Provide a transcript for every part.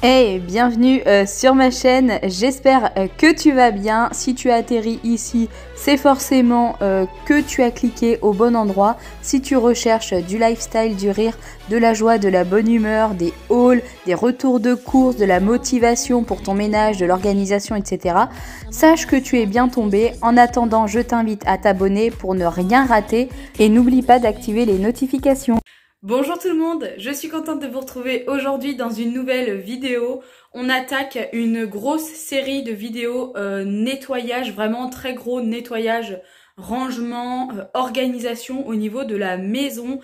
Hey, bienvenue sur ma chaîne, j'espère que tu vas bien. Si tu as atterri ici, c'est forcément que tu as cliqué au bon endroit. Si tu recherches du lifestyle, du rire, de la joie, de la bonne humeur, des hauls, des retours de course, de la motivation pour ton ménage, de l'organisation, etc. Sache que tu es bien tombé. En attendant, je t'invite à t'abonner pour ne rien rater et n'oublie pas d'activer les notifications. Bonjour tout le monde, je suis contente de vous retrouver aujourd'hui dans une nouvelle vidéo. On attaque une grosse série de vidéos nettoyage, vraiment très gros nettoyage, rangement, organisation au niveau de la maison.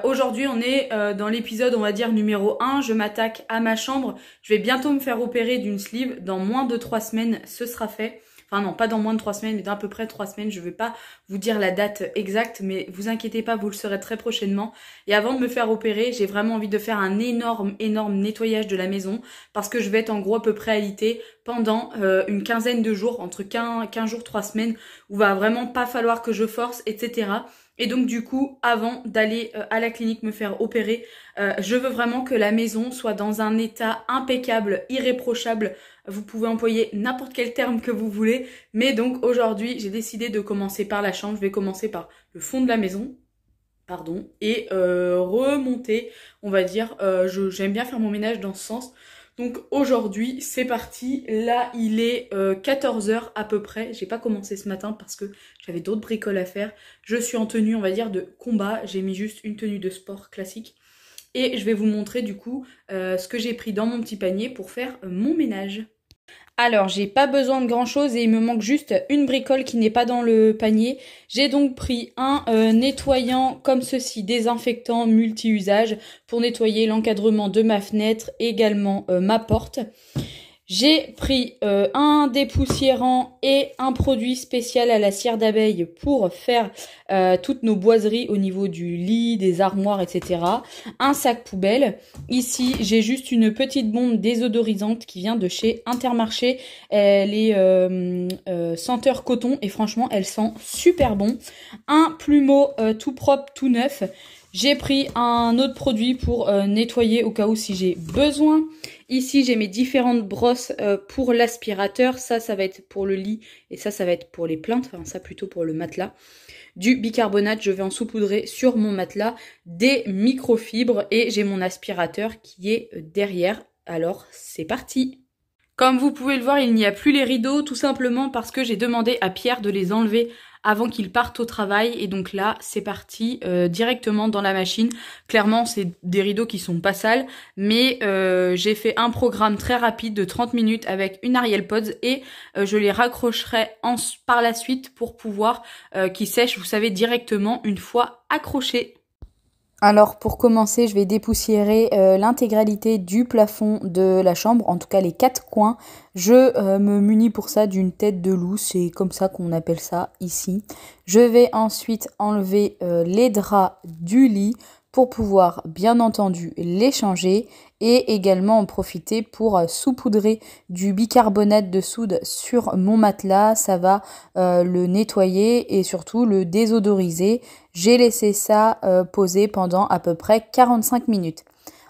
Aujourd'hui on est dans l'épisode on va dire numéro 1, je m'attaque à ma chambre. Je vais bientôt me faire opérer d'une sleeve, dans moins de 3 semaines ce sera fait. Enfin non, pas dans moins de 3 semaines, mais dans à peu près 3 semaines. Je ne vais pas vous dire la date exacte, mais vous inquiétez pas, vous le saurez très prochainement. Et avant de me faire opérer, j'ai vraiment envie de faire un énorme nettoyage de la maison parce que je vais être en gros à peu près alité pendant une quinzaine de jours, entre 15 jours, 3 semaines, où va vraiment pas falloir que je force, etc. Et donc du coup, avant d'aller à la clinique me faire opérer, je veux vraiment que la maison soit dans un état impeccable, irréprochable. Vous pouvez employer n'importe quel terme que vous voulez. Mais donc aujourd'hui, j'ai décidé de commencer par la chambre. Je vais commencer par le fond de la maison. Pardon. Et remonter, on va dire. J'aime bien faire mon ménage dans ce sens. Donc aujourd'hui, c'est parti. Là, il est 14 h à peu près. J'ai pas commencé ce matin parce que j'avais d'autres bricoles à faire. Je suis en tenue, on va dire, de combat. J'ai mis juste une tenue de sport classique. Et je vais vous montrer du coup ce que j'ai pris dans mon petit panier pour faire mon ménage. Alors, j'ai pas besoin de grand chose et il me manque juste une bricole qui n'est pas dans le panier. J'ai donc pris un nettoyant comme ceci, désinfectant multi-usage pour nettoyer l'encadrement de ma fenêtre, également ma porte. J'ai pris un dépoussiérant et un produit spécial à la cire d'abeille pour faire toutes nos boiseries au niveau du lit, des armoires, etc. Un sac poubelle. Ici, j'ai juste une petite bombe désodorisante qui vient de chez Intermarché. Elle est senteur coton et franchement, elle sent super bon. Un plumeau tout propre, tout neuf. J'ai pris un autre produit pour nettoyer au cas où si j'ai besoin. Ici, j'ai mes différentes brosses pour l'aspirateur. Ça va être pour le lit et ça va être pour les plinthes. Enfin, ça plutôt pour le matelas. Du bicarbonate, je vais en saupoudrer sur mon matelas. Des microfibres et j'ai mon aspirateur qui est derrière. Alors, c'est parti! Comme vous pouvez le voir, il n'y a plus les rideaux, tout simplement parce que j'ai demandé à Pierre de les enlever avant qu'il parte au travail. Et donc là, c'est parti directement dans la machine. Clairement, c'est des rideaux qui sont pas sales, mais j'ai fait un programme très rapide de 30 minutes avec une Ariel Pods et je les raccrocherai par la suite pour pouvoir qu'ils sèchent, vous savez, directement une fois accrochés. Alors pour commencer, je vais dépoussiérer l'intégralité du plafond de la chambre, en tout cas les 4 coins. Je me munis pour ça d'une tête de loup, c'est comme ça qu'on appelle ça ici. Je vais ensuite enlever les draps du lit pour pouvoir bien entendu les changer et également en profiter pour saupoudrer du bicarbonate de soude sur mon matelas. Ça va le nettoyer et surtout le désodoriser. J'ai laissé ça poser pendant à peu près 45 minutes.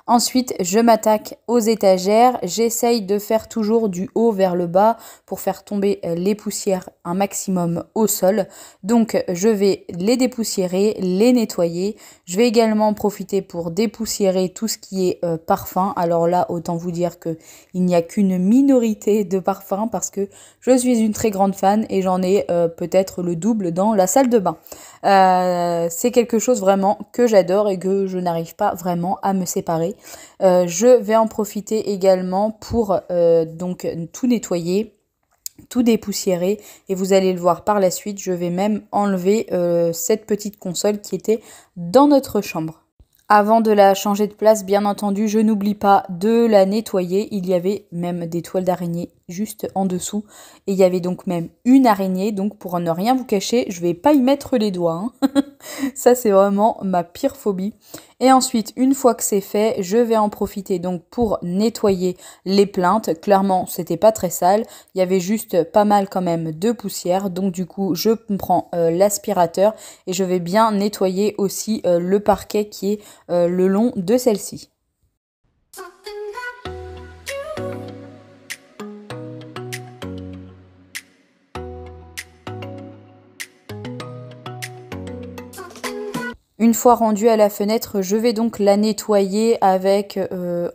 Ensuite, je m'attaque aux étagères. J'essaye de faire toujours du haut vers le bas pour faire tomber les poussières un maximum au sol. Donc, je vais les dépoussiérer, les nettoyer. Je vais également en profiter pour dépoussiérer tout ce qui est parfum. Alors là, autant vous dire qu'il n'y a qu'une minorité de parfums parce que je suis une très grande fan et j'en ai peut-être le double dans la salle de bain. C'est quelque chose vraiment que j'adore et que je n'arrive pas vraiment à me séparer. Je vais en profiter également pour donc tout nettoyer, tout dépoussiérer et vous allez le voir par la suite, je vais même enlever cette petite console qui était dans notre chambre. Avant de la changer de place, bien entendu, je n'oublie pas de la nettoyer. Il y avait même des toiles d'araignée juste en dessous. Et il y avait donc même une araignée. Donc pour ne rien vous cacher, je vais pas y mettre les doigts. Hein. Ça, c'est vraiment ma pire phobie. Et ensuite, une fois que c'est fait, je vais en profiter donc pour nettoyer les plinthes. Clairement, c'était pas très sale. Il y avait juste pas mal quand même de poussière. Donc du coup, je prends l'aspirateur et je vais bien nettoyer aussi le parquet qui est le long de celle-ci. Une fois rendue à la fenêtre, je vais donc la nettoyer avec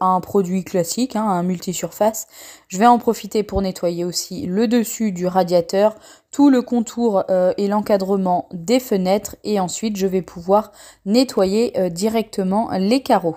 un produit classique, hein, un multisurface. Je vais en profiter pour nettoyer aussi le dessus du radiateur, tout le contour et l'encadrement des fenêtres et ensuite je vais pouvoir nettoyer directement les carreaux.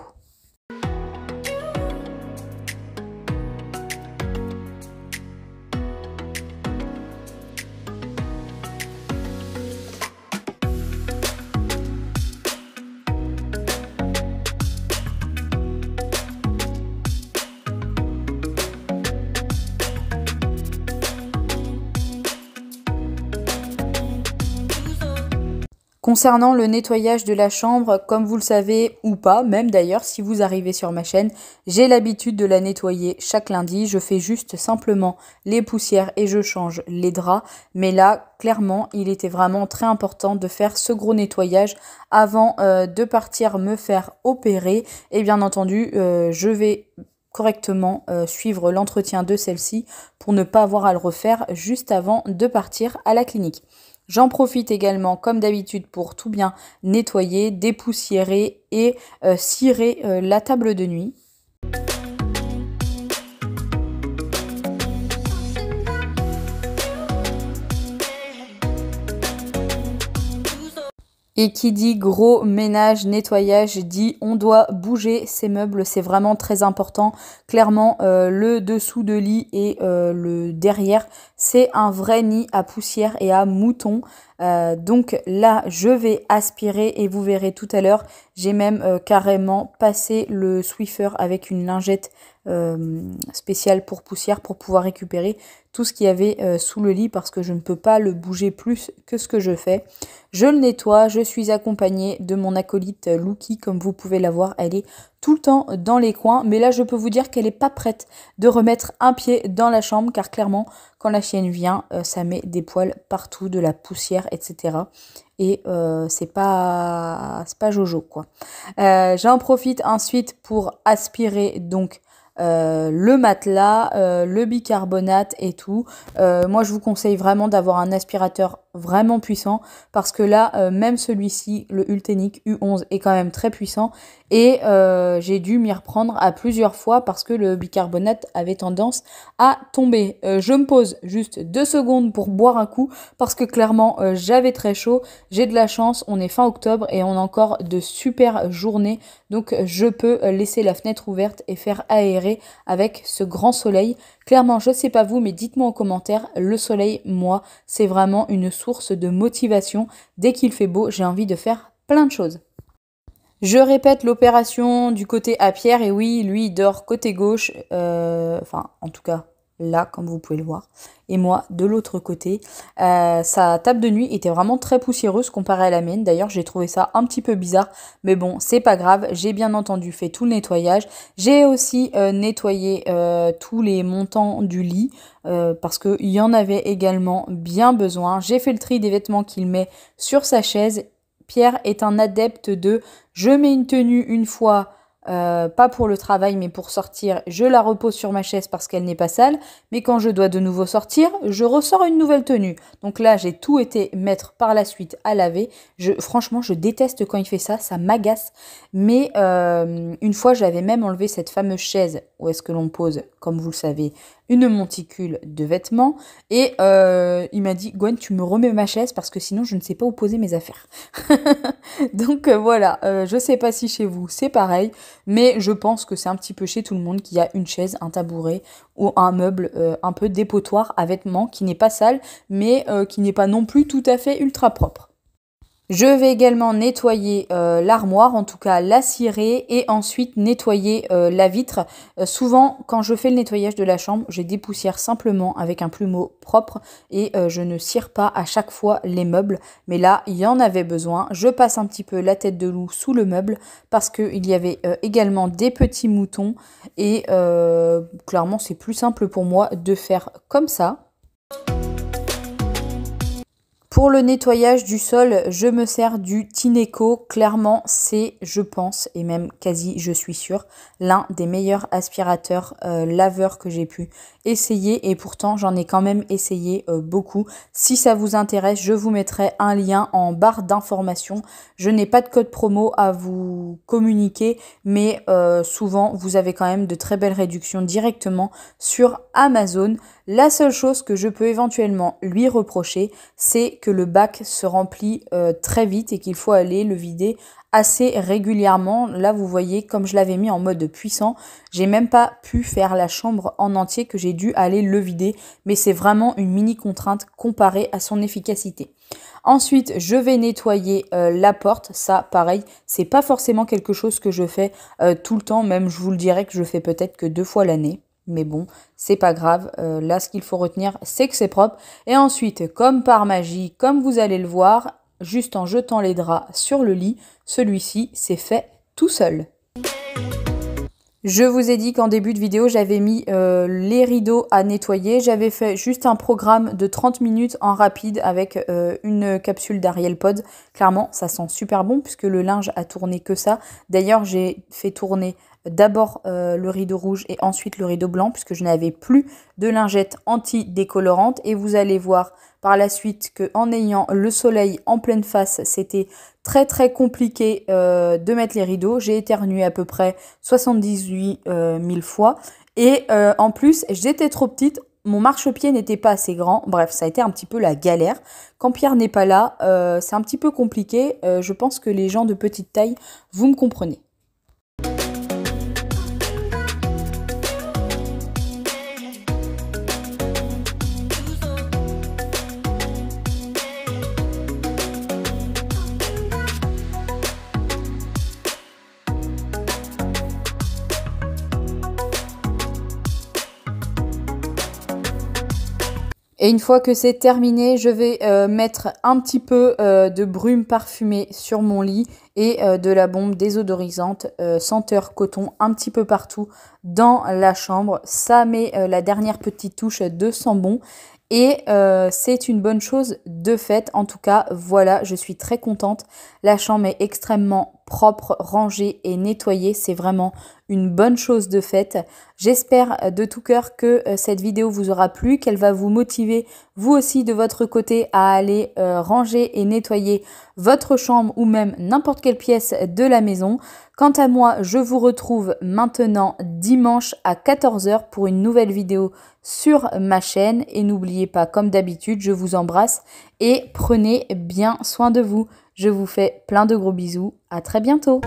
Concernant le nettoyage de la chambre, comme vous le savez ou pas, même d'ailleurs si vous arrivez sur ma chaîne, j'ai l'habitude de la nettoyer chaque lundi. Je fais juste simplement les poussières et je change les draps. Mais là, clairement, il était vraiment très important de faire ce gros nettoyage avant de partir me faire opérer. Et bien entendu, je vais correctement suivre l'entretien de celle-ci pour ne pas avoir à le refaire juste avant de partir à la clinique. J'en profite également, comme d'habitude, pour tout bien nettoyer, dépoussiérer et cirer la table de nuit. Et qui dit gros ménage, nettoyage, dit on doit bouger ces meubles, c'est vraiment très important. Clairement, le dessous de lit et le derrière, c'est un vrai nid à poussière et à moutons. Donc là, je vais aspirer et vous verrez tout à l'heure, j'ai même carrément passé le Swiffer avec une lingette spéciale pour poussière pour pouvoir récupérer tout ce qu'il y avait sous le lit parce que je ne peux pas le bouger plus que ce que je fais. Je le nettoie, je suis accompagnée de mon acolyte Lucky, comme vous pouvez la voir, elle est tout le temps dans les coins, mais là je peux vous dire qu'elle n'est pas prête de remettre un pied dans la chambre car clairement quand la chienne vient, ça met des poils partout, de la poussière, etc. Et c'est pas Jojo quoi. J'en profite ensuite pour aspirer donc le matelas, le bicarbonate et tout. Moi je vous conseille vraiment d'avoir un aspirateur vraiment puissant parce que là même celui-ci, le Ultenic U11 est quand même très puissant et j'ai dû m'y reprendre à plusieurs fois parce que le bicarbonate avait tendance à tomber. Je me pose juste 2 secondes pour boire un coup parce que clairement j'avais très chaud. J'ai de la chance, on est fin octobre et on a encore de super journées donc je peux laisser la fenêtre ouverte et faire aérer avec ce grand soleil. Clairement, je sais pas vous, mais dites-moi en commentaire, le soleil, moi, c'est vraiment une source de motivation. Dès qu'il fait beau, j'ai envie de faire plein de choses. Je répète l'opération du côté à Pierre, et oui, lui, il dort côté gauche, enfin, en tout cas, là, comme vous pouvez le voir, et moi, de l'autre côté. Sa table de nuit était vraiment très poussiéreuse comparée à la mienne. D'ailleurs, j'ai trouvé ça un petit peu bizarre, mais bon, c'est pas grave. J'ai bien entendu fait tout le nettoyage. J'ai aussi nettoyé tous les montants du lit, parce qu'il y en avait également bien besoin. J'ai fait le tri des vêtements qu'il met sur sa chaise. Pierre est un adepte de « je mets une tenue une fois ». Pas pour le travail mais pour sortir, je la repose sur ma chaise parce qu'elle n'est pas sale, mais quand je dois de nouveau sortir, je ressors une nouvelle tenue. Donc là, j'ai tout été mettre par la suite à laver. Franchement, je déteste quand il fait ça, ça m'agace. Mais une fois, j'avais même enlevé cette fameuse chaise où est-ce que l'on pose, comme vous le savez, une monticule de vêtements. Et il m'a dit « Gwen, tu me remets ma chaise parce que sinon, je ne sais pas où poser mes affaires. » Donc voilà, je sais pas si chez vous, c'est pareil. Mais je pense que c'est un petit peu chez tout le monde qu'il y a une chaise, un tabouret ou un meuble un peu dépotoir à vêtements qui n'est pas sale, mais qui n'est pas non plus tout à fait ultra propre. Je vais également nettoyer l'armoire, en tout cas la cirer, et ensuite nettoyer la vitre. Souvent, quand je fais le nettoyage de la chambre, je dépoussière simplement avec un plumeau propre et je ne cire pas à chaque fois les meubles. Mais là, il y en avait besoin. Je passe un petit peu la tête de loup sous le meuble parce qu'il y avait également des petits moutons et clairement, c'est plus simple pour moi de faire comme ça. Pour le nettoyage du sol, je me sers du Tineco. Clairement, c'est, je pense, et même quasi, je suis sûre, l'un des meilleurs aspirateurs laveurs que j'ai pu essayer. Et pourtant, j'en ai quand même essayé beaucoup. Si ça vous intéresse, je vous mettrai un lien en barre d'information. Je n'ai pas de code promo à vous communiquer, mais souvent, vous avez quand même de très belles réductions directement sur Amazon. La seule chose que je peux éventuellement lui reprocher, c'est que le bac se remplit très vite et qu'il faut aller le vider assez régulièrement. Là, vous voyez, comme je l'avais mis en mode puissant, j'ai même pas pu faire la chambre en entier, que j'ai dû aller le vider. Mais c'est vraiment une mini contrainte comparée à son efficacité. Ensuite, je vais nettoyer la porte. Ça, pareil, c'est pas forcément quelque chose que je fais tout le temps. Même, je vous le dirais que je fais peut-être que 2 fois l'année. Mais bon, c'est pas grave. Là, ce qu'il faut retenir, c'est que c'est propre. Et ensuite, comme par magie, comme vous allez le voir, juste en jetant les draps sur le lit, celui-ci s'est fait tout seul. Je vous ai dit qu'en début de vidéo, j'avais mis les rideaux à nettoyer. J'avais fait juste un programme de 30 minutes en rapide avec une capsule d'Ariel Pod. Clairement, ça sent super bon puisque le linge a tourné que ça. D'ailleurs, j'ai fait tourner d'abord le rideau rouge et ensuite le rideau blanc puisque je n'avais plus de lingettes anti-décolorantes. Et vous allez voir par la suite qu'en ayant le soleil en pleine face, c'était très compliqué de mettre les rideaux. J'ai éternué à peu près 78 000 fois. Et en plus, j'étais trop petite. Mon marchepied n'était pas assez grand. Bref, ça a été un petit peu la galère. Quand Pierre n'est pas là, c'est un petit peu compliqué. Je pense que les gens de petite taille, vous me comprenez. Et une fois que c'est terminé, je vais mettre un petit peu de brume parfumée sur mon lit et de la bombe désodorisante senteur coton un petit peu partout dans la chambre. Ça met la dernière petite touche de sambon. Et c'est une bonne chose de fait. En tout cas, voilà, je suis très contente. La chambre est extrêmement propre, rangée et nettoyée. C'est vraiment une bonne chose de fait. J'espère de tout cœur que cette vidéo vous aura plu, qu'elle va vous motiver vous aussi de votre côté à aller ranger et nettoyer votre chambre ou même n'importe quelle pièce de la maison. Quant à moi, je vous retrouve maintenant dimanche à 14 h pour une nouvelle vidéo sur ma chaîne. Et n'oubliez pas, comme d'habitude, je vous embrasse et prenez bien soin de vous. Je vous fais plein de gros bisous. À très bientôt.